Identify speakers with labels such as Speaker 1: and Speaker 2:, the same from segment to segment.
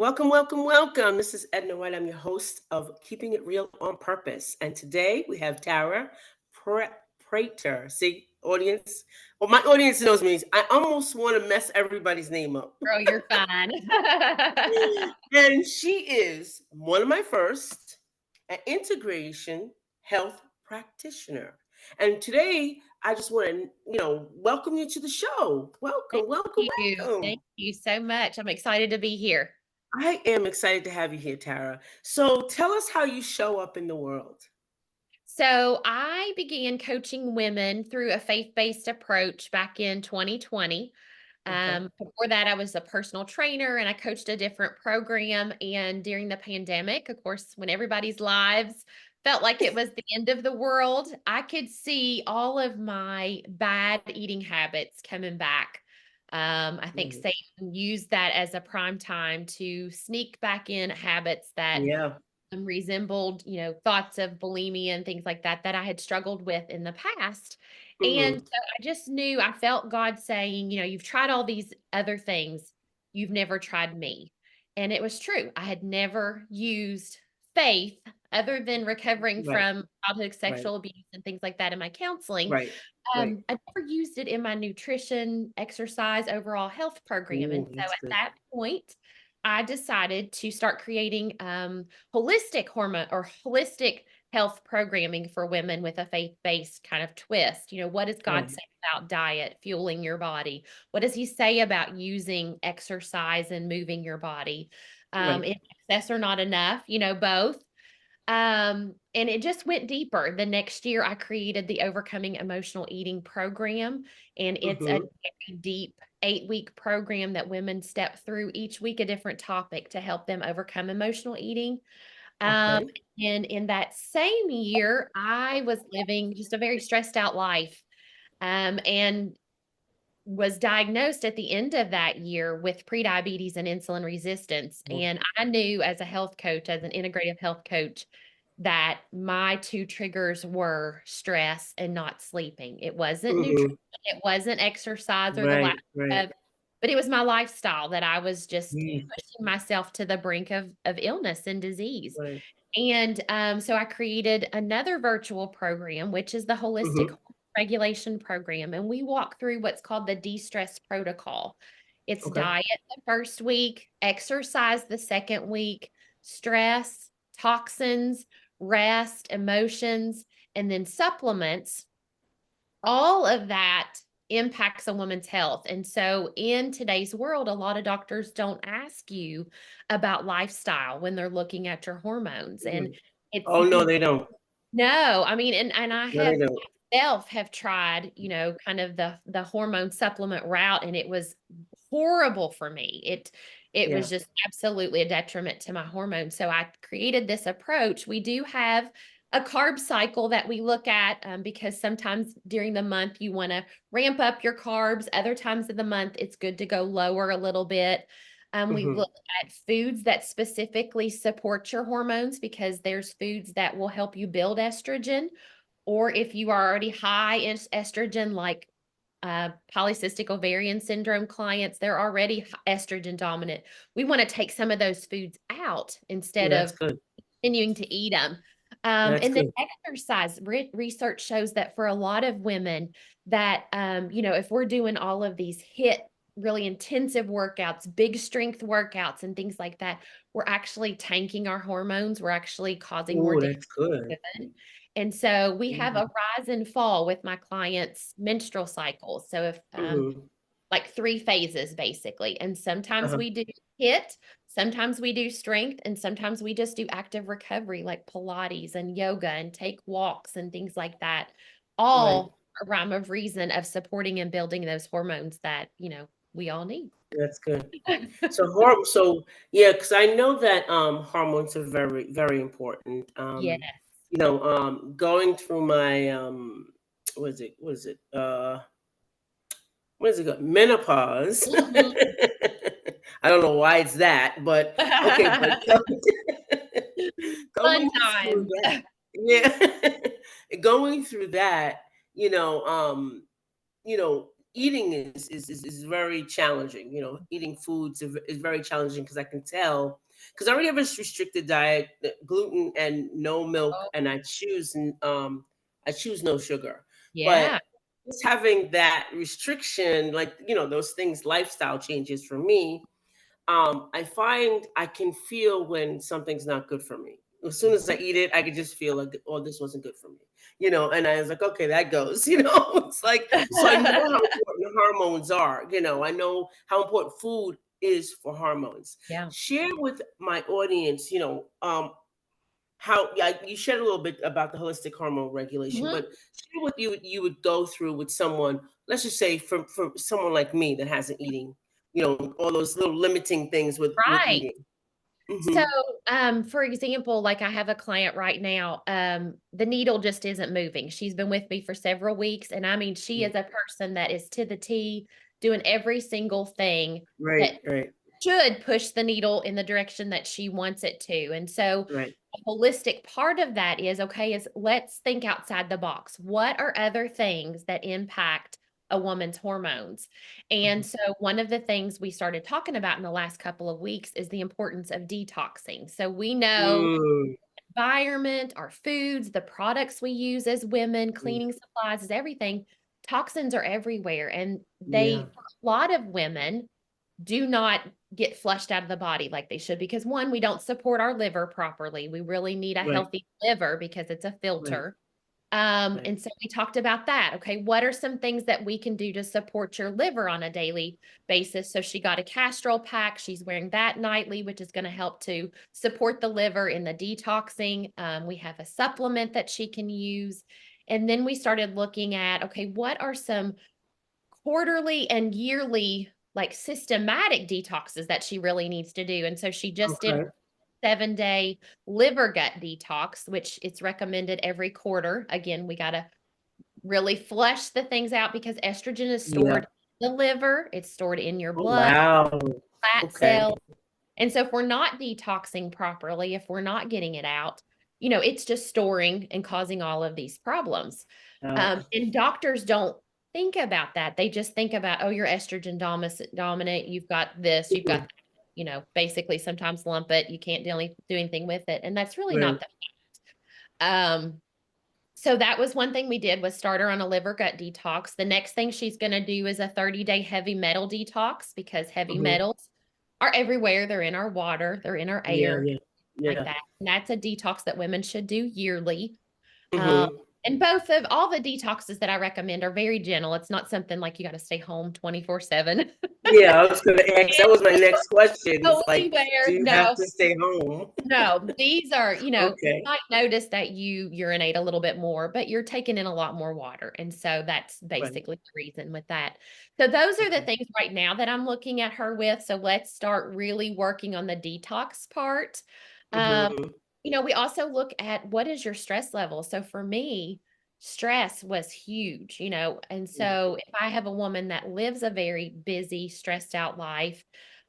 Speaker 1: Welcome, welcome, welcome. This is Edna White. I'm your host of Keeping It Real on Purpose. And today we have Tara Prater. See, audience? Well, my audience knows me. I almost want to mess everybody's name up.
Speaker 2: Girl, you're fine.
Speaker 1: And she is one of my first, an integration health practitioner. And today I just want to, welcome you to the show.
Speaker 2: Thank
Speaker 1: Welcome, welcome,
Speaker 2: you.
Speaker 1: welcome.
Speaker 2: Thank you so much. I'm excited to be here.
Speaker 1: I am excited to have you here, Tara. So tell us how you show up in the world.
Speaker 2: So, I began coaching women through a faith-based approach back in 2020.
Speaker 1: Okay.
Speaker 2: Before that, I was a personal trainer and I coached a different program. And during the pandemic, of course, when everybody's lives felt like it was the end of the world, I could see all of my bad eating habits coming back. I think
Speaker 1: Mhm.
Speaker 2: Satan used that as a prime time to sneak back in habits that
Speaker 1: Yeah.
Speaker 2: resembled, thoughts of bulimia and things like that that I had struggled with in the past. And
Speaker 1: Hmm.
Speaker 2: so I just knew I felt God saying, you've tried all these other things, you've never tried me. And it was true. I had never used faith other than recovering
Speaker 1: Right.
Speaker 2: from childhood
Speaker 1: Right.
Speaker 2: sexual abuse and things like that in my counseling.
Speaker 1: Right. Right.
Speaker 2: I never used it in my nutrition, exercise, overall health program. And
Speaker 1: Ooh,
Speaker 2: so
Speaker 1: that's
Speaker 2: at
Speaker 1: good.
Speaker 2: that point, I decided to start creating holistic hormone or holistic health programming for women with a faith-based kind of twist. What does God
Speaker 1: Right.
Speaker 2: say about diet, fueling your body? What does he say about using exercise and moving your body?
Speaker 1: Right.
Speaker 2: Is excess or not enough? Both. And it just went deeper. The next year, I created the Overcoming Emotional Eating program, and it's a
Speaker 1: Hmm.
Speaker 2: very deep 8-week program that women step through each week a different topic to help them overcome emotional eating. Um,
Speaker 1: Okay.
Speaker 2: and in that same year, I was living just a very stressed out life, and was diagnosed at the end of that year with prediabetes and insulin resistance.
Speaker 1: Oh.
Speaker 2: And I knew as a health coach, as an integrative health coach, that my two triggers were stress and not sleeping. It wasn't nutrition,
Speaker 1: Hmm.
Speaker 2: it wasn't exercise or the lack
Speaker 1: Right. Right.
Speaker 2: of, but it was my lifestyle that I was just
Speaker 1: Mm.
Speaker 2: pushing myself to the brink of illness and disease.
Speaker 1: Right.
Speaker 2: And so I created another virtual program, which is the Holistic
Speaker 1: Hmm.
Speaker 2: Hormone Regulation program. And we walk through what's called the de-stress protocol. It's
Speaker 1: Okay.
Speaker 2: diet the first week, exercise the second week, stress, toxins, rest, emotions, and then supplements. All of that impacts a woman's health. And so in today's world, a lot of doctors don't ask you about lifestyle when they're looking at your hormones.
Speaker 1: Hmm.
Speaker 2: And it's
Speaker 1: Oh no, they don't.
Speaker 2: no, I mean, and I
Speaker 1: No, they
Speaker 2: have
Speaker 1: don't.
Speaker 2: myself have tried, kind of the hormone supplement route, and it was horrible for me. It was
Speaker 1: Yeah.
Speaker 2: just absolutely a detriment to my hormones. So I created this approach. We do have a carb cycle that we look at, because sometimes during the month you want to ramp up your carbs. Other times of the month, it's good to go lower a little bit. We
Speaker 1: Hmm.
Speaker 2: look at foods that specifically support your hormones because there's foods that will help you build estrogen. Or if you are already high in estrogen, like polycystic ovarian syndrome clients, they're already estrogen dominant. We want to take some of those foods out
Speaker 1: Ooh,
Speaker 2: instead
Speaker 1: that's
Speaker 2: of
Speaker 1: good.
Speaker 2: continuing to eat them.
Speaker 1: That's
Speaker 2: And then
Speaker 1: good.
Speaker 2: exercise research shows that for a lot of women that, if we're doing all of these really intensive workouts, big strength workouts and things like that, we're actually tanking our hormones. We're actually causing more
Speaker 1: Ooh,
Speaker 2: damage
Speaker 1: that's good.
Speaker 2: to women. And so we have
Speaker 1: Hmm.
Speaker 2: a rise and fall with my clients' menstrual cycles. So if
Speaker 1: Hmm.
Speaker 2: like 3 phases basically. And sometimes
Speaker 1: Uh-huh.
Speaker 2: we do HIIT, sometimes we do strength, and sometimes we just do active recovery like Pilates and yoga and take walks and things like that.
Speaker 1: Right.
Speaker 2: All a rhyme of reason of supporting and building those hormones that, we all need.
Speaker 1: That's good. So yeah, because I know that hormones are very, very important.
Speaker 2: Yes.
Speaker 1: Going through my what is it called? Menopause.
Speaker 2: Mhm.
Speaker 1: I don't know why it's that, but okay, but
Speaker 2: Fun
Speaker 1: going through
Speaker 2: times.
Speaker 1: that, yeah, going through that, you know, um, you know, eating is very challenging. You know, eating foods is very challenging because I can tell, because I already have a restricted diet, gluten and no milk,
Speaker 2: Oh,
Speaker 1: and I choose no sugar.
Speaker 2: yeah.
Speaker 1: But just having that restriction, like, you know, those things, lifestyle changes for me, I find I can feel when something's not good for me. As soon as I eat it, I can just feel like, oh, this wasn't good for me, you know. And I was like, okay, that goes, you know. It's like, so I know how important hormones are. You know, I know how important food is for hormones.
Speaker 2: Yeah.
Speaker 1: Share with my audience, you know, how, yeah, you shared a little bit about the holistic hormone regulation,
Speaker 2: Mhm.
Speaker 1: but share what you would go through with someone. Let's just say for someone like me that hasn't eating, you know, all those little limiting things with
Speaker 2: Right.
Speaker 1: eating.
Speaker 2: So,
Speaker 1: Hmm.
Speaker 2: for example, like I have a client right now, the needle just isn't moving. She's been with me for several weeks, and I mean, she is a person that is to the T, doing every single thing that
Speaker 1: Right, right,
Speaker 2: should push the needle in the direction that she wants it to. And so,
Speaker 1: right.
Speaker 2: a holistic part of that is okay, is let's think outside the box. What are other things that impact a woman's hormones? And
Speaker 1: Mhm.
Speaker 2: so, one of the things we started talking about in the last couple of weeks is the importance of detoxing. So, we know
Speaker 1: Mm,
Speaker 2: environment, our foods, the products we use as women,
Speaker 1: mm,
Speaker 2: cleaning supplies, is everything. Toxins are everywhere. And
Speaker 1: yeah,
Speaker 2: for a lot of women, do not get flushed out of the body like they should because one, we don't support our liver properly. We really need a
Speaker 1: right,
Speaker 2: healthy liver because it's a
Speaker 1: right,
Speaker 2: filter.
Speaker 1: right.
Speaker 2: And so we talked about that. Okay, what are some things that we can do to support your liver on a daily basis? So she got a castrol pack. She's wearing that nightly, which is going to help to support the liver in the detoxing. We have a supplement that she can use. And then we started looking at, okay, what are some quarterly and yearly, like systematic detoxes that she really needs to do? And so she just did
Speaker 1: Okay.
Speaker 2: 7-day liver gut detox, which it's recommended every quarter. Again, we got to really flush the things out because estrogen is
Speaker 1: Yeah.
Speaker 2: stored in the liver, it's stored in your
Speaker 1: Oh,
Speaker 2: blood,
Speaker 1: wow.
Speaker 2: fat
Speaker 1: Okay.
Speaker 2: cells. And so if we're not detoxing properly, if we're not getting it out, you know, it's just storing and causing all of these problems.
Speaker 1: Uh,
Speaker 2: And doctors don't think about that. They just think about, oh, you're estrogen dominant, you've got this, you've got
Speaker 1: mhm,
Speaker 2: that. You know, basically sometimes lump it, you can't do anything with it. And that's really not
Speaker 1: right.
Speaker 2: the so that was one thing we did, was start her on a liver gut detox. The next thing she's going to do is a 30-day heavy metal detox because heavy
Speaker 1: Hmm.
Speaker 2: metals are everywhere. They're in our water, they're in our
Speaker 1: Yeah,
Speaker 2: air,
Speaker 1: yeah,
Speaker 2: like
Speaker 1: yeah.
Speaker 2: that. And that's a detox that women should do yearly. Um,
Speaker 1: Hmm.
Speaker 2: and both of all the detoxes that I recommend are very gentle. It's not something like you got to stay home 24/7.
Speaker 1: Yeah, I was going to ask. That was my next question.
Speaker 2: Go
Speaker 1: It's like, do
Speaker 2: anywhere.
Speaker 1: you have
Speaker 2: No,
Speaker 1: to stay home?
Speaker 2: no, these are, you
Speaker 1: Okay.
Speaker 2: might notice that you urinate a little bit more, but you're taking in a lot more water. And so that's
Speaker 1: Right.
Speaker 2: basically the reason with that. So those are the
Speaker 1: Okay.
Speaker 2: things right now that I'm looking at her with. So let's start really working on the detox part. Um,
Speaker 1: Hmm.
Speaker 2: we also look at what is your stress level. So for me, stress was huge, and
Speaker 1: Yeah.
Speaker 2: so if I have a woman that lives a very busy, stressed out life,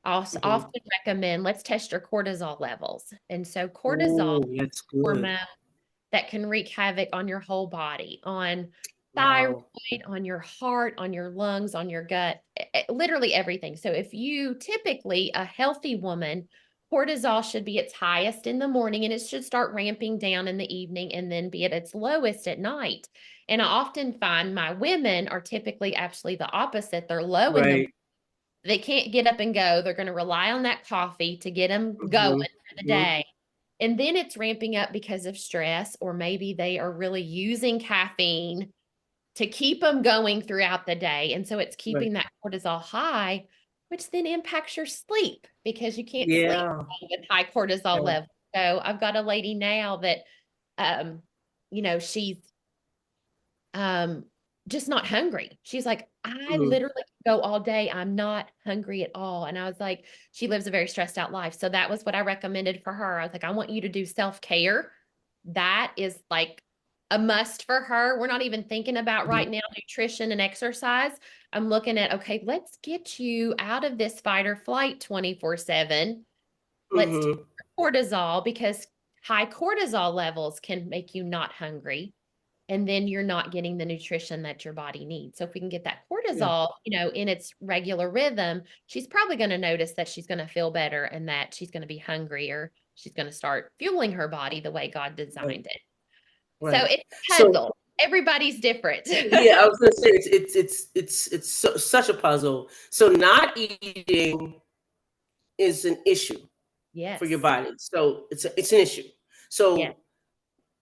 Speaker 2: I'll
Speaker 1: Hmm.
Speaker 2: often recommend let's test your cortisol levels. And so cortisol
Speaker 1: Oh, that's good.
Speaker 2: hormone that can wreak havoc on your whole body, on thyroid,
Speaker 1: Wow.
Speaker 2: on your heart, on your lungs, on your gut, literally everything. So if you typically, a healthy woman, cortisol should be its highest in the morning and it should start ramping down in the evening and then be at its lowest at night. And I often find my women are typically actually the opposite. They're low in the
Speaker 1: Right.
Speaker 2: they can't get up and go. They're going to rely on that coffee to get them going
Speaker 1: Hmm.
Speaker 2: for the
Speaker 1: Hmm.
Speaker 2: day. And then it's ramping up because of stress, or maybe they are really using caffeine to keep them going throughout the day. And so it's
Speaker 1: Right.
Speaker 2: keeping that cortisol high, which then impacts your sleep because you can't sleep
Speaker 1: Yeah.
Speaker 2: with high cortisol
Speaker 1: Yeah.
Speaker 2: levels. So I've got a lady now that, um, she's um, just not hungry. She's like, I
Speaker 1: Mm.
Speaker 2: literally go all day. I'm not hungry at all. And I was like, she lives a very stressed out life. So that was what I recommended for her. I was like, I want you to do self-care. That is like a must for her. We're not even thinking about
Speaker 1: Mhm.
Speaker 2: right now nutrition and exercise. I'm looking at, okay, let's get you out of this fight or flight 24/7. Let's take
Speaker 1: Mhm.
Speaker 2: your cortisol because high cortisol levels can make you not hungry. and then you're not getting the nutrition that your body needs. So if we can get that
Speaker 1: Yeah.
Speaker 2: cortisol, in its regular rhythm, she's probably going to notice that she's going to feel better and that she's going to be hungrier. She's going to start fueling her body the way God
Speaker 1: Right.
Speaker 2: designed it. So
Speaker 1: Right.
Speaker 2: it's a
Speaker 1: So
Speaker 2: puzzle. Everybody's different.
Speaker 1: yeah, I was gonna say it's such a puzzle. So not eating is an issue for your
Speaker 2: Yes.
Speaker 1: body. So it's an issue.
Speaker 2: Yeah.
Speaker 1: So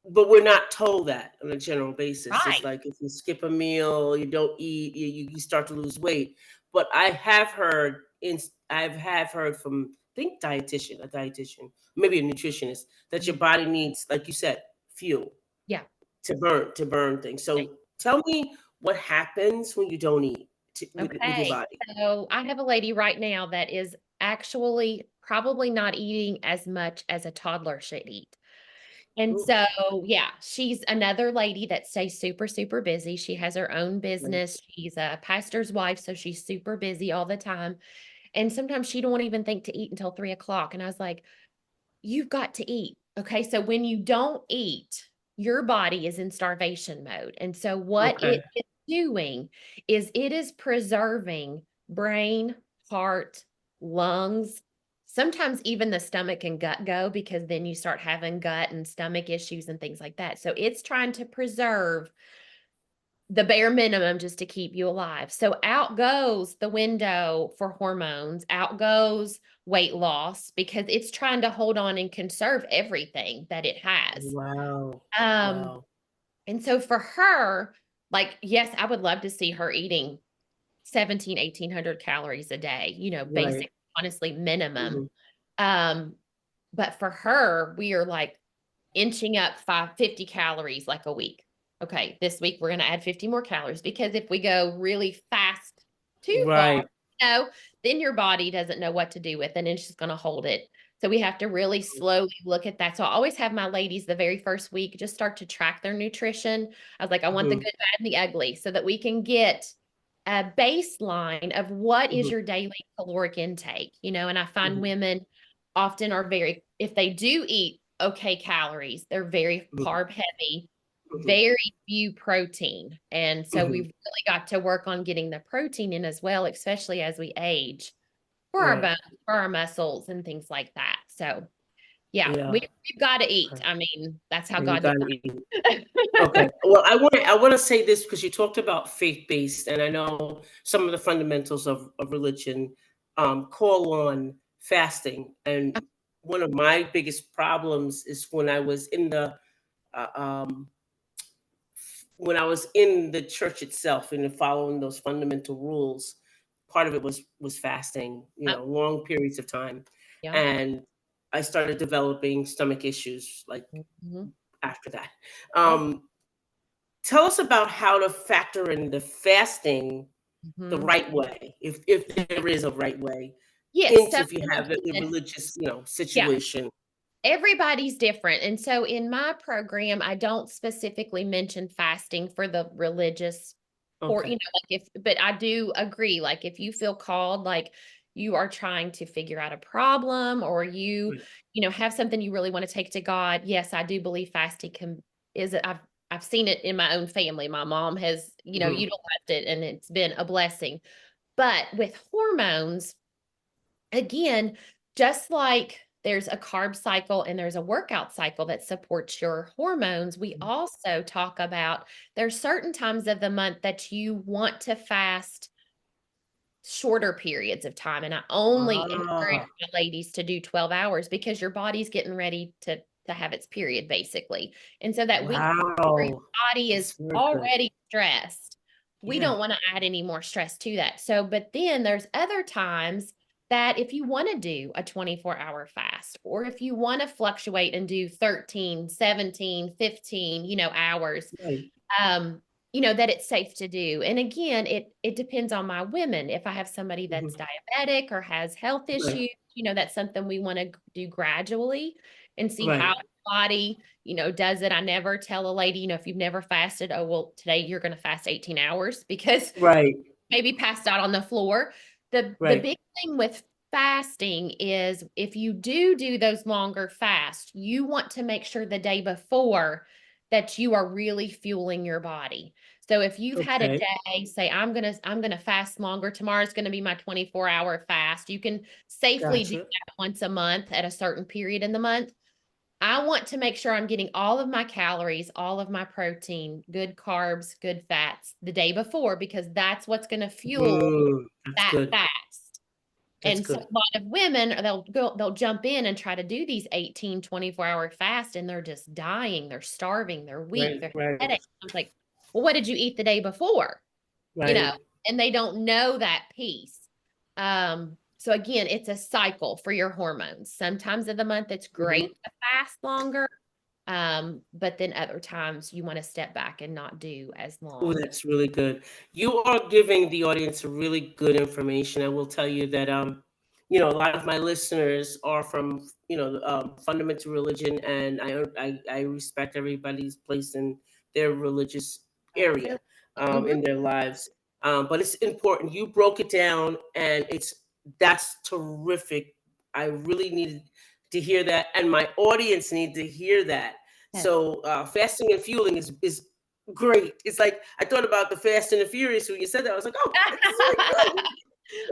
Speaker 1: but we're not told that on a general basis. It's
Speaker 2: Right.
Speaker 1: like if you skip a meal, you don't eat, you start to lose weight. But I've heard from think a dietitian, maybe a nutritionist, that your
Speaker 2: Mhm.
Speaker 1: body needs, like you said, fuel
Speaker 2: Yeah.
Speaker 1: to burn things. So tell me what happens when you don't eat with your
Speaker 2: Okay.
Speaker 1: body.
Speaker 2: So I have a lady right now that is actually probably not eating as much as a toddler should eat. And
Speaker 1: Ooh,
Speaker 2: so, yeah, she's another lady that stays super, super busy. She has her own
Speaker 1: right.
Speaker 2: business. She's a pastor's wife, so she's super busy all the time. And sometimes she don't even think to eat until 3 o'clock. And I was like, you've got to eat. Okay. So when you don't eat, your body is in starvation mode. And so what
Speaker 1: Okay.
Speaker 2: it is doing is it is preserving brain, heart, lungs, sometimes even the stomach and gut go, because then you start having gut and stomach issues and things like that. So it's trying to preserve the bare minimum just to keep you alive. So out goes the window for hormones, out goes weight loss, because it's trying to hold on and conserve everything that it has.
Speaker 1: Wow.
Speaker 2: Um,
Speaker 1: Wow.
Speaker 2: and so for her, like, yes, I would love to see her eating 1,800 calories a day,
Speaker 1: Right.
Speaker 2: basic, honestly, minimum.
Speaker 1: Hmm.
Speaker 2: Um, but for her, we are like inching up 50 calories like a week. Okay, this week we're going to add 50 more calories, because if we go really fast too far,
Speaker 1: Right.
Speaker 2: you know, then your body doesn't know what to do with it and it's just going to hold it. So we have to really slowly look at that. So I always have my ladies the very first week just start to track their nutrition. I was like, I want the
Speaker 1: Hmm.
Speaker 2: good, bad, and the ugly, so that we can get a baseline of what is
Speaker 1: Hmm.
Speaker 2: your daily caloric intake, and I find
Speaker 1: Hmm.
Speaker 2: women often are very, if they do eat okay calories, they're very carb heavy,
Speaker 1: Hmm.
Speaker 2: very few protein. And so
Speaker 1: Hmm.
Speaker 2: we've really got to work on getting the protein in as well, especially as we age, for our
Speaker 1: Right.
Speaker 2: bones, for our muscles, and things like that. So yeah,
Speaker 1: Yeah.
Speaker 2: we've got to eat.
Speaker 1: Okay.
Speaker 2: I mean, that's how
Speaker 1: Yeah, you
Speaker 2: God
Speaker 1: gotta
Speaker 2: designed
Speaker 1: eat. Okay.
Speaker 2: it.
Speaker 1: Well, I want to say this because you talked about faith-based, and I know some of the fundamentals of religion call on fasting. And one of my biggest problems is uh, um, when I was in the church itself and following those fundamental rules. Part of it was fasting, long periods of time,
Speaker 2: Yeah.
Speaker 1: and I started developing stomach issues like
Speaker 2: Mhm.
Speaker 1: after that.
Speaker 2: Yeah.
Speaker 1: Um, Tell us about how to factor in the fasting the
Speaker 2: Mhm.
Speaker 1: right way, if there is a right way,
Speaker 2: Yes.
Speaker 1: into
Speaker 2: So
Speaker 1: if you have a
Speaker 2: again,
Speaker 1: religious,
Speaker 2: yeah,
Speaker 1: situation.
Speaker 2: everybody's different. And so in my program, I don't specifically mention fasting for the religious, or,
Speaker 1: Okay.
Speaker 2: but I do agree, like, if you feel called, like you are trying to figure out a problem, or
Speaker 1: Right.
Speaker 2: have something you really want to take to God. Yes, I do believe fasting I've seen it in my own family. My mom has,
Speaker 1: Mhm.
Speaker 2: utilized it, and it's been a blessing. But with hormones, again, just like there's a carb cycle and there's a workout cycle that supports your hormones, we also talk about there's certain times of the month that you want to fast shorter periods of time. And I only encourage
Speaker 1: Ah,
Speaker 2: my ladies to do 12 hours, because your body's getting ready to have its period, basically. And so that week before, your
Speaker 1: wow.
Speaker 2: body
Speaker 1: That's
Speaker 2: is
Speaker 1: very good.
Speaker 2: already stressed. We
Speaker 1: Yeah.
Speaker 2: don't want to add any more stress to that. So, but then there's other times that if you want to do a 24-hour fast, or if you want to fluctuate and do 13, 17, 15, hours,
Speaker 1: Right.
Speaker 2: um, that it's safe to do. And again, it depends on my women. If I have somebody that's
Speaker 1: Mhm.
Speaker 2: diabetic or has health
Speaker 1: Right.
Speaker 2: issues, that's something we want to do gradually and see how
Speaker 1: Right.
Speaker 2: the body, does it. I never tell a lady, if you've never fasted, oh, well, today you're going to fast 18 hours, because
Speaker 1: Right.
Speaker 2: maybe passed out on the floor. The
Speaker 1: Right.
Speaker 2: big thing with fasting is, if you do those longer fasts, you want to make sure the day before that you are really fueling your body. So if you've had a
Speaker 1: Okay.
Speaker 2: day, say I'm gonna fast longer. Tomorrow's gonna be my 24-hour fast. You can safely do
Speaker 1: Gotcha.
Speaker 2: that once a month at a certain period in the month. I want to make sure I'm getting all of my calories, all of my protein, good carbs, good fats the day before, because that's what's going to fuel
Speaker 1: That's
Speaker 2: that
Speaker 1: good.
Speaker 2: fast.
Speaker 1: That's
Speaker 2: And so
Speaker 1: good.
Speaker 2: a lot of women, they'll jump in and try to do these 18, 24-hour fast, and they're just dying. They're starving. They're weak.
Speaker 1: Right,
Speaker 2: They're
Speaker 1: right,
Speaker 2: headaches. I was like, well, what did you eat the day before? You know,
Speaker 1: right.
Speaker 2: and they don't know that piece. So again, it's a cycle for your hormones. Sometimes of the month it's
Speaker 1: Mhm.
Speaker 2: great to fast longer. But then other times you want to step back and not do as
Speaker 1: Oh,
Speaker 2: long.
Speaker 1: that's really good. You are giving the audience really good information. I will tell you that a lot of my listeners are from fundamental religion, and I respect everybody's place in their religious area
Speaker 2: Mm-hmm.
Speaker 1: in their lives. But it's important. You broke it down, and that's terrific. I really needed to hear that, and my audience need to hear that.
Speaker 2: Yes.
Speaker 1: So fasting and fueling is great. It's like I thought about the Fast and the Furious when you said that. I was like, oh, this is really good.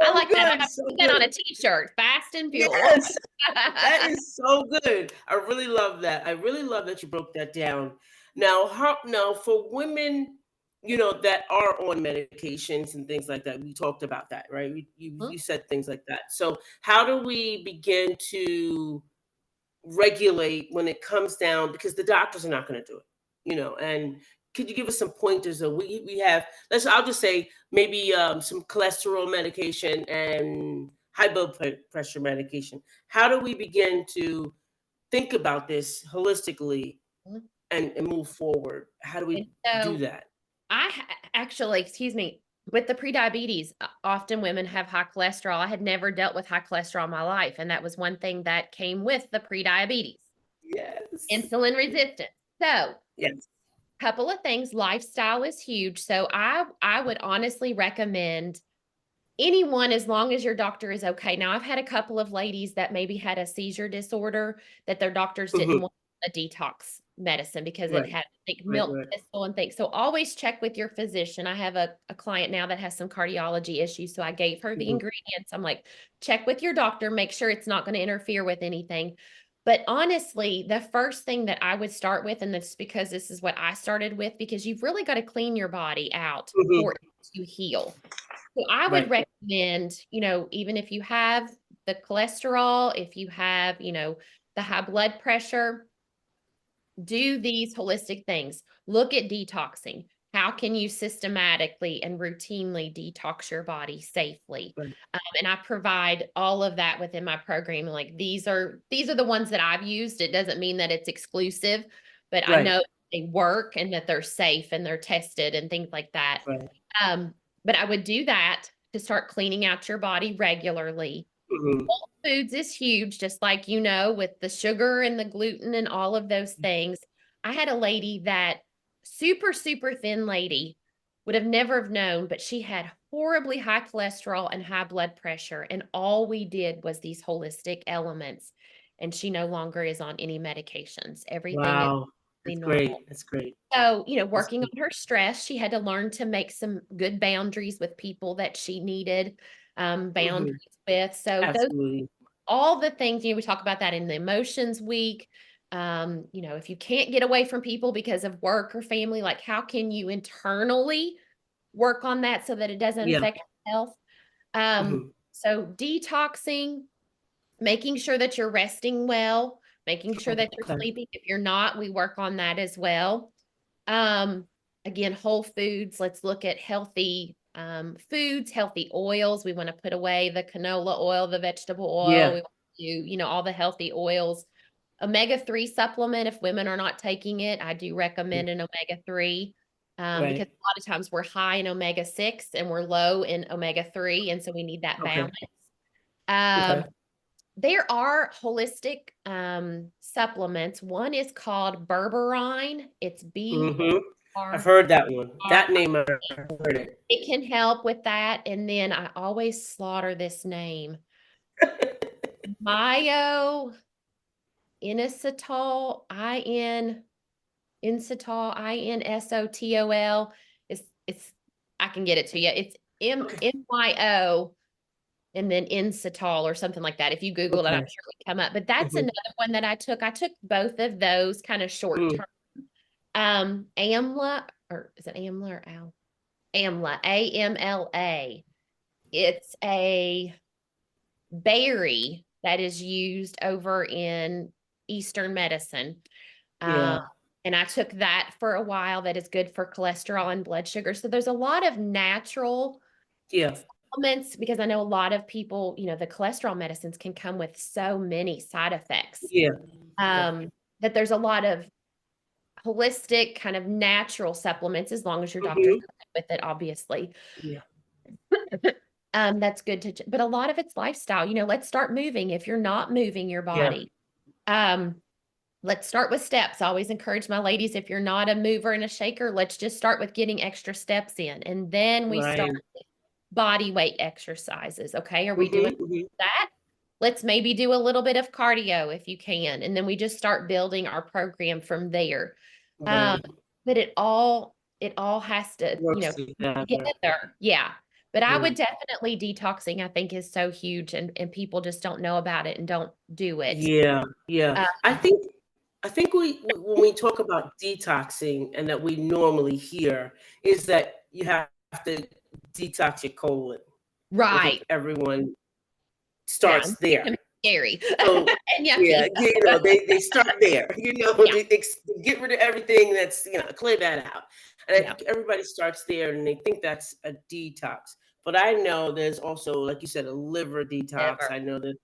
Speaker 2: I
Speaker 1: So
Speaker 2: like that. I
Speaker 1: good,
Speaker 2: have to
Speaker 1: so
Speaker 2: put that on a
Speaker 1: good.
Speaker 2: t-shirt. Fast and fuel.
Speaker 1: Yes, that is so good. I really love that. I really love that you broke that down. Now for women, that are on medications and things like that, we talked about that, right? You said things like that. So how do we begin to regulate when it comes down, because the doctors are not going to do it, and could you give us some pointers of we have, I'll just say maybe some cholesterol medication and high blood pressure medication. How do we begin to think about this holistically and move forward? How do
Speaker 2: And
Speaker 1: we do
Speaker 2: so
Speaker 1: that?
Speaker 2: actually, excuse me, with the prediabetes, often women have high cholesterol. I had never dealt with high cholesterol in my life, and that was one thing that came with the prediabetes,
Speaker 1: Yes.
Speaker 2: insulin resistance. So
Speaker 1: Yes.
Speaker 2: couple of things, lifestyle is huge. So I would honestly recommend anyone, as long as your doctor is okay. Now, I've had a couple of ladies that maybe had a seizure disorder that their doctors didn't
Speaker 1: Hmm.
Speaker 2: want a detox medicine because it
Speaker 1: Right,
Speaker 2: had like
Speaker 1: right,
Speaker 2: milk
Speaker 1: right.
Speaker 2: thistle and things. So always check with your physician. I have a client now that has some cardiology issues. So I gave her the
Speaker 1: Hmm.
Speaker 2: ingredients. I'm like, check with your doctor, make sure it's not going to interfere with anything. But honestly, the first thing that I would start with, and this because this is what I started with, because you've really got to clean your body out for
Speaker 1: Hmm.
Speaker 2: it to heal. So I would
Speaker 1: Right.
Speaker 2: recommend, even if you have the cholesterol, if you have, the high blood pressure, do these holistic things. Look at detoxing. How can you systematically and routinely detox your body safely?
Speaker 1: Right.
Speaker 2: And I provide all of that within my program. Like these are the ones that I've used. It doesn't mean that it's exclusive, but I
Speaker 1: Right.
Speaker 2: know they work and that they're safe and they're tested and things like that.
Speaker 1: Right.
Speaker 2: Um, but I would do that to start cleaning out your body regularly.
Speaker 1: Hmm.
Speaker 2: Whole foods is huge, just like with the sugar and the gluten and all of those things. I had a lady that super, super thin lady would have never have known, but she had horribly high cholesterol and high blood pressure. And all we did was these holistic elements. And she no longer is on any medications. Everything is
Speaker 1: Wow, that's
Speaker 2: normal.
Speaker 1: great. That's great.
Speaker 2: So,
Speaker 1: That's
Speaker 2: working
Speaker 1: great.
Speaker 2: on her stress, she had to learn to make some good boundaries with people that she needed
Speaker 1: Mhm.
Speaker 2: boundaries with. So those
Speaker 1: Absolutely.
Speaker 2: all the things, we talk about that in the emotions week. If you can't get away from people because of work or family, like how can you internally work on that so that it doesn't
Speaker 1: Yeah.
Speaker 2: affect your health?
Speaker 1: Mhm.
Speaker 2: So detoxing, making sure that you're resting well, making sure that you're
Speaker 1: Okay.
Speaker 2: sleeping. If you're not, we work on that as well. Um, Again, whole foods. Let's look at healthy foods, healthy oils. We want to put away the canola oil, the vegetable oil.
Speaker 1: Yeah.
Speaker 2: We want to do, all the healthy oils. Omega-3 supplement, if women are not taking it, I do recommend an omega-3 because
Speaker 1: Right.
Speaker 2: a lot of times we're high in omega-6 and we're low in omega-3. And so we need that
Speaker 1: Okay.
Speaker 2: balance. Um,
Speaker 1: Okay.
Speaker 2: there are holistic supplements. One is called berberine. It's
Speaker 1: Mhm. I've
Speaker 2: BRR.
Speaker 1: heard that one. That name, I've heard it.
Speaker 2: It can help with that. And then I always slaughter this name. Myo inositol, IN. Inositol, Inosotol. It's I can get it to you. It's
Speaker 1: Okay.
Speaker 2: MYO and then Inositol or something like that. If you Google it, I'm
Speaker 1: Okay.
Speaker 2: sure it will come up. But that's
Speaker 1: Mhm.
Speaker 2: another one that I took. I took both of those kind of short
Speaker 1: Mm.
Speaker 2: term. AMLA, or is it AMLA or AL? AMLA, AMLA. It's a berry that is used over in Eastern medicine. Um,
Speaker 1: Yeah.
Speaker 2: and I took that for a while. That is good for cholesterol and blood sugar. So there's a lot of natural
Speaker 1: Yeah.
Speaker 2: supplements because I know a lot of people, the cholesterol medicines can come with so many side effects.
Speaker 1: Yeah. Yeah.
Speaker 2: That there's a lot of holistic kind of natural supplements as long as your doctor's
Speaker 1: Mhm.
Speaker 2: with it, obviously.
Speaker 1: Yeah.
Speaker 2: That's good but a lot of it's lifestyle. Let's start moving if you're not moving your
Speaker 1: Yeah.
Speaker 2: body. Um, let's start with steps. I always encourage my ladies, if you're not a mover and a shaker, let's just start with getting extra steps in. And then we start
Speaker 1: Right.
Speaker 2: body weight exercises. Okay. Are we doing
Speaker 1: Mhm. Mhm.
Speaker 2: that? Let's maybe do a little bit of cardio if you can. And then we just start building our program from there. Um,
Speaker 1: Right.
Speaker 2: but it all has to,
Speaker 1: Works
Speaker 2: come
Speaker 1: together.
Speaker 2: together. Yeah. But I would
Speaker 1: Mm.
Speaker 2: definitely detoxing, I think, is so huge and people just don't know about it and don't do it.
Speaker 1: Yeah. Yeah.
Speaker 2: Uh,
Speaker 1: I think when we talk about detoxing and that we normally hear is that you have to detox your colon. I
Speaker 2: right.
Speaker 1: think everyone
Speaker 2: Yeah.
Speaker 1: starts
Speaker 2: It can
Speaker 1: there.
Speaker 2: be scary
Speaker 1: So
Speaker 2: and
Speaker 1: yeah,
Speaker 2: yucky.
Speaker 1: they start there.
Speaker 2: Yeah.
Speaker 1: They get rid of everything that's clear that out, and I
Speaker 2: Yeah.
Speaker 1: think everybody starts there, and they think that's a detox. But I know there's also, like you said, a liver detox.
Speaker 2: Never.
Speaker 1: I know that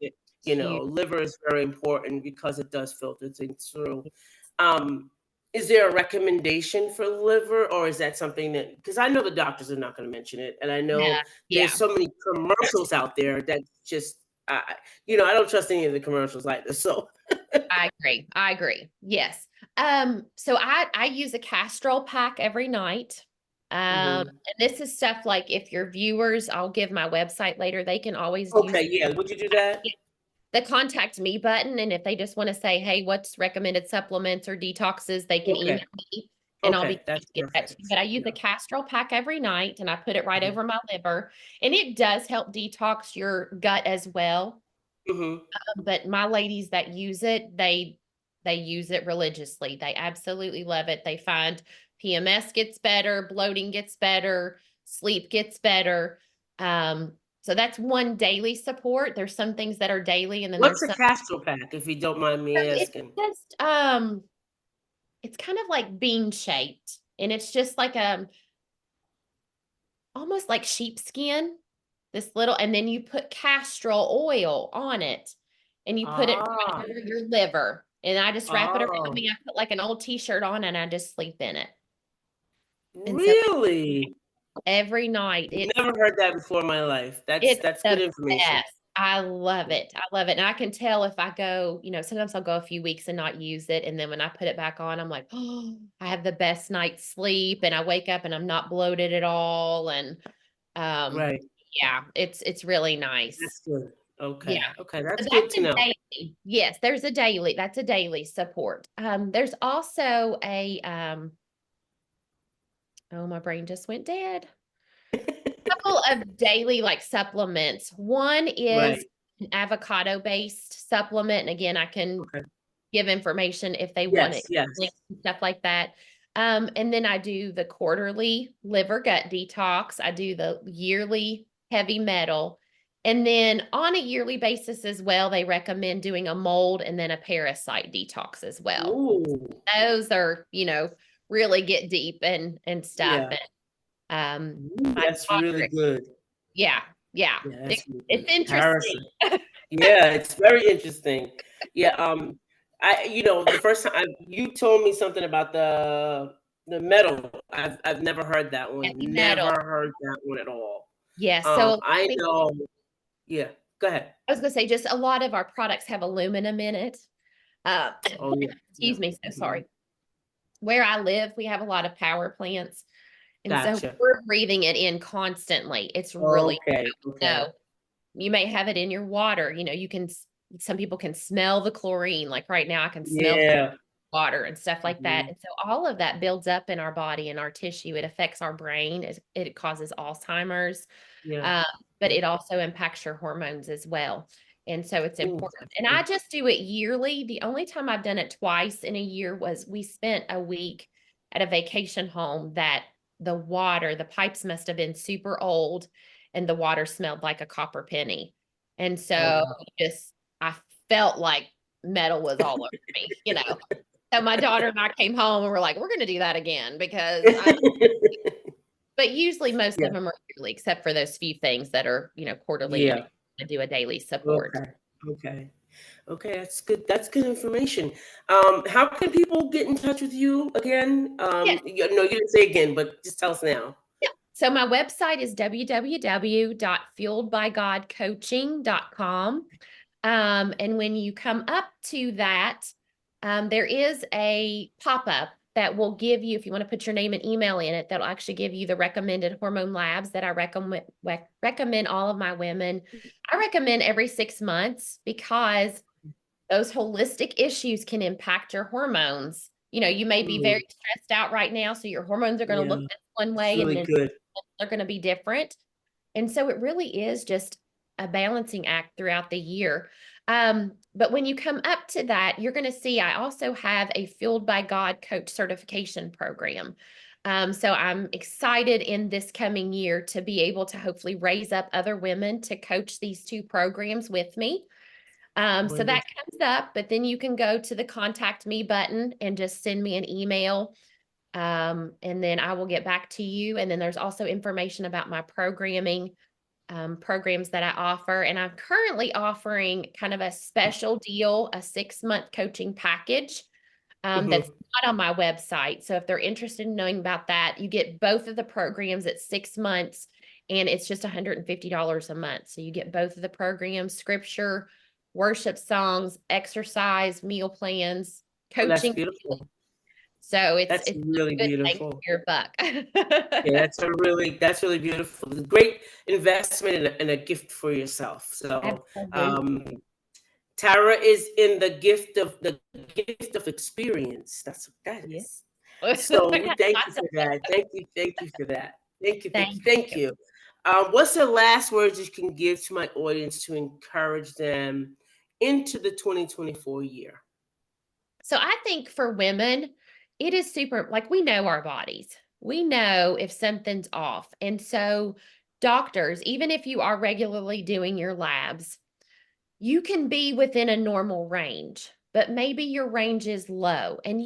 Speaker 2: Huge.
Speaker 1: liver is very important because it does filter things through. Um, is there a recommendation for liver, or is that something that, because I know the doctors are not going to mention it, and I
Speaker 2: Yeah.
Speaker 1: know there's
Speaker 2: Yeah.
Speaker 1: so many commercials out there that just I don't trust any of the commercials either. So
Speaker 2: I agree. I agree. Yes. So I use a castrol pack every night.
Speaker 1: mhm.
Speaker 2: And this is stuff like if your viewers, I'll give my website later, they can always use
Speaker 1: Okay, yeah, would you do that?
Speaker 2: the contact me button. And if they just want to say, hey, what's recommended supplements or detoxes, they can email
Speaker 1: Okay,
Speaker 2: me and I'll be
Speaker 1: okay,
Speaker 2: happy
Speaker 1: that's
Speaker 2: to get that to you. But
Speaker 1: perfect.
Speaker 2: I use
Speaker 1: Yeah.
Speaker 2: a castrol pack every night and I put it right
Speaker 1: Mhm.
Speaker 2: over my liver. And it does help detox your gut as well.
Speaker 1: Mhm.
Speaker 2: But my ladies that use it, they use it religiously. They absolutely love it. They find PMS gets better, bloating gets better, sleep gets better. So that's one daily support. There's some things that are daily, and then
Speaker 1: What's
Speaker 2: there's
Speaker 1: a
Speaker 2: some.
Speaker 1: Castro pack, if you don't mind me
Speaker 2: It's
Speaker 1: asking?
Speaker 2: just it's kind of like bean shaped, and it's just like almost like sheepskin. This little, and then you put castor oil on it and you put it
Speaker 1: Ah,
Speaker 2: right over your liver. And I just wrap it around
Speaker 1: oh,
Speaker 2: me. I put like an old t-shirt on and I just sleep in it. And so
Speaker 1: really?
Speaker 2: every night
Speaker 1: Never heard that before in my life. That's
Speaker 2: it's
Speaker 1: that's good
Speaker 2: the
Speaker 1: information.
Speaker 2: best. I love it. I love it. And I can tell if I go, sometimes I'll go a few weeks and not use it. And then when I put it back on, I'm like, oh, I have the best night's sleep and I wake up and I'm not bloated at all. And um,
Speaker 1: Right.
Speaker 2: yeah, it's really nice.
Speaker 1: That's good.
Speaker 2: Yeah.
Speaker 1: Okay. Okay,
Speaker 2: So
Speaker 1: that's good
Speaker 2: that's
Speaker 1: to
Speaker 2: a
Speaker 1: know.
Speaker 2: daily. Yes, there's a daily. That's a daily support. There's also a oh, my brain just went dead. Couple of daily like supplements. One is
Speaker 1: Right.
Speaker 2: an avocado based supplement. And again, I can
Speaker 1: Okay.
Speaker 2: give information if they want
Speaker 1: Yes,
Speaker 2: it,
Speaker 1: yes.
Speaker 2: links and stuff like that. And then I do the quarterly liver gut detox. I do the yearly heavy metal. And then on a yearly basis as well, they recommend doing a mold and then a parasite detox as well.
Speaker 1: Ooh,
Speaker 2: Those are, really get deep and stuff.
Speaker 1: yeah.
Speaker 2: And
Speaker 1: Ooh,
Speaker 2: my
Speaker 1: that's
Speaker 2: daughter,
Speaker 1: really good.
Speaker 2: yeah, yeah.
Speaker 1: Yeah,
Speaker 2: It,
Speaker 1: that's really
Speaker 2: it's
Speaker 1: good.
Speaker 2: interesting.
Speaker 1: Parasite. Yeah, it's very interesting. Yeah, the first time you told me something about the metal. I've never heard that one.
Speaker 2: Heavy
Speaker 1: Never
Speaker 2: metal.
Speaker 1: heard that one at all.
Speaker 2: Yeah. So
Speaker 1: I know. Yeah, go ahead.
Speaker 2: I was gonna say just a lot of our products have aluminum in it. Uh,
Speaker 1: Oh yeah, yeah.
Speaker 2: excuse me, so
Speaker 1: Mhm.
Speaker 2: sorry. Where I live, we have a lot of power plants, and so
Speaker 1: Gotcha.
Speaker 2: we're breathing it in constantly. It's really
Speaker 1: Okay, okay.
Speaker 2: no. You may have it in your water. You can. Some people can smell the chlorine. Like right now, I can smell
Speaker 1: Yeah.
Speaker 2: water and stuff like that. And so all of that builds up in our body and our tissue. It affects our brain. It causes Alzheimer's,
Speaker 1: Yeah.
Speaker 2: but it also impacts your hormones as well. And so it's
Speaker 1: Ooh,
Speaker 2: important. And I just do it yearly. The only time I've done it twice in a year was we spent a week at a vacation home that the pipes must have been super old and the water smelled like a copper penny. And so
Speaker 1: wow.
Speaker 2: I felt like metal was all over me, you know. So my daughter and I came home and we're like, we're going to do that again but usually most
Speaker 1: Yeah.
Speaker 2: of them are yearly, except for those few things that are, quarterly and
Speaker 1: Yeah.
Speaker 2: do a daily support.
Speaker 1: Okay. Okay. Okay, that's good. That's good information. How can people get in touch with you again?
Speaker 2: Yeah.
Speaker 1: No, you didn't say again, but just tell us now.
Speaker 2: Yeah. So my website is www.fueledbygodcoaching.com. And when you come up to that, there is a pop-up that will give you, if you want to put your name and email in it, that'll actually give you the recommended hormone labs that I recommend all of my women. I recommend every 6 months because those holistic issues can impact your hormones. You may be very
Speaker 1: Mm,
Speaker 2: stressed out right now, so your hormones are going to
Speaker 1: yeah,
Speaker 2: look this one
Speaker 1: it's
Speaker 2: way and
Speaker 1: really
Speaker 2: then
Speaker 1: good.
Speaker 2: they're going to be different. And so it really is just a balancing act throughout the year. But when you come up to that, you're going to see I also have a Fueled by God coach certification program. So I'm excited in this coming year to be able to hopefully raise up other women to coach these two programs with me. So that
Speaker 1: Wonderful.
Speaker 2: comes up, but then you can go to the contact me button and just send me an email. And then I will get back to you. And then there's also information about my programs that I offer. And I'm currently offering kind of a special deal, a 6-month coaching package that's
Speaker 1: Mhm.
Speaker 2: not on my website. So if they're interested in knowing about that, you get both of the programs at 6 months and it's just $150 a month. So you get both of the programs, scripture, worship songs, exercise, meal plans,
Speaker 1: Oh, that's
Speaker 2: coaching.
Speaker 1: beautiful.
Speaker 2: So it's
Speaker 1: That's
Speaker 2: it's a
Speaker 1: really
Speaker 2: good bang
Speaker 1: beautiful.
Speaker 2: for your buck.
Speaker 1: Yeah, that's really beautiful. It's a great investment and a gift for yourself. So,
Speaker 2: Absolutely.
Speaker 1: um, Tara is in the gift of experience. That
Speaker 2: Yeah.
Speaker 1: is. So we thank you
Speaker 2: Lots of
Speaker 1: for that. Thank you for that. Thank you, thank you,
Speaker 2: thank
Speaker 1: thank
Speaker 2: you.
Speaker 1: you. What's the last words you can give to my audience to encourage them into the 2024 year?
Speaker 2: So I think for women, it is super, like we know our bodies. We know if something's off. And so doctors, even if you are regularly doing your labs, you can be within a normal range, but maybe your range is low and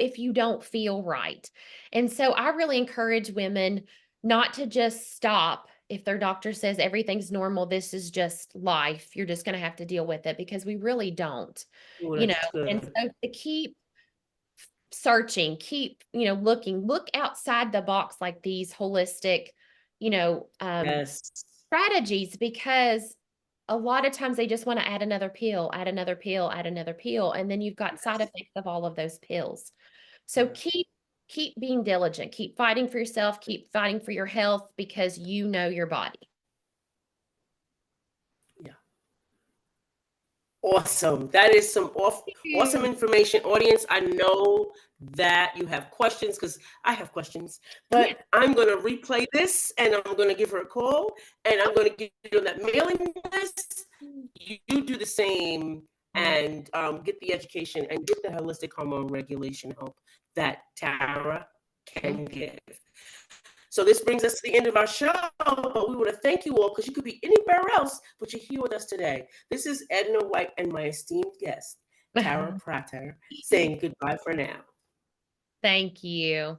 Speaker 2: if you don't feel right. And so I really encourage women not to just stop if their doctor says everything's normal, this is just life, you're just going to have to deal with it because we really don't,
Speaker 1: Oh,
Speaker 2: you know.
Speaker 1: that's
Speaker 2: And
Speaker 1: good.
Speaker 2: so to keep searching, keep, looking, look outside the box like these holistic, you know, um,
Speaker 1: Yes.
Speaker 2: strategies because a lot of times they just want to add another pill, add another pill, add another pill, and then you've got side
Speaker 1: Yes.
Speaker 2: effects of all of those pills. So
Speaker 1: Yeah.
Speaker 2: keep being diligent, keep fighting for yourself, keep fighting for your health because you know your body.
Speaker 1: Yeah. Awesome. That is some awesome information. Audience, I know that you have questions because I have questions,
Speaker 2: Yeah.
Speaker 1: but I'm going to replay this and I'm going to give her a call and I'm going to get you on that mailing list. You do the same and get the education and get the holistic hormone regulation help that Tara can give. So this brings us to the end of our show, but we want to thank you all because you could be anywhere else, but you're here with us today. This is Edna White and my esteemed guest, Tara Prater, saying goodbye for now.
Speaker 2: Thank you.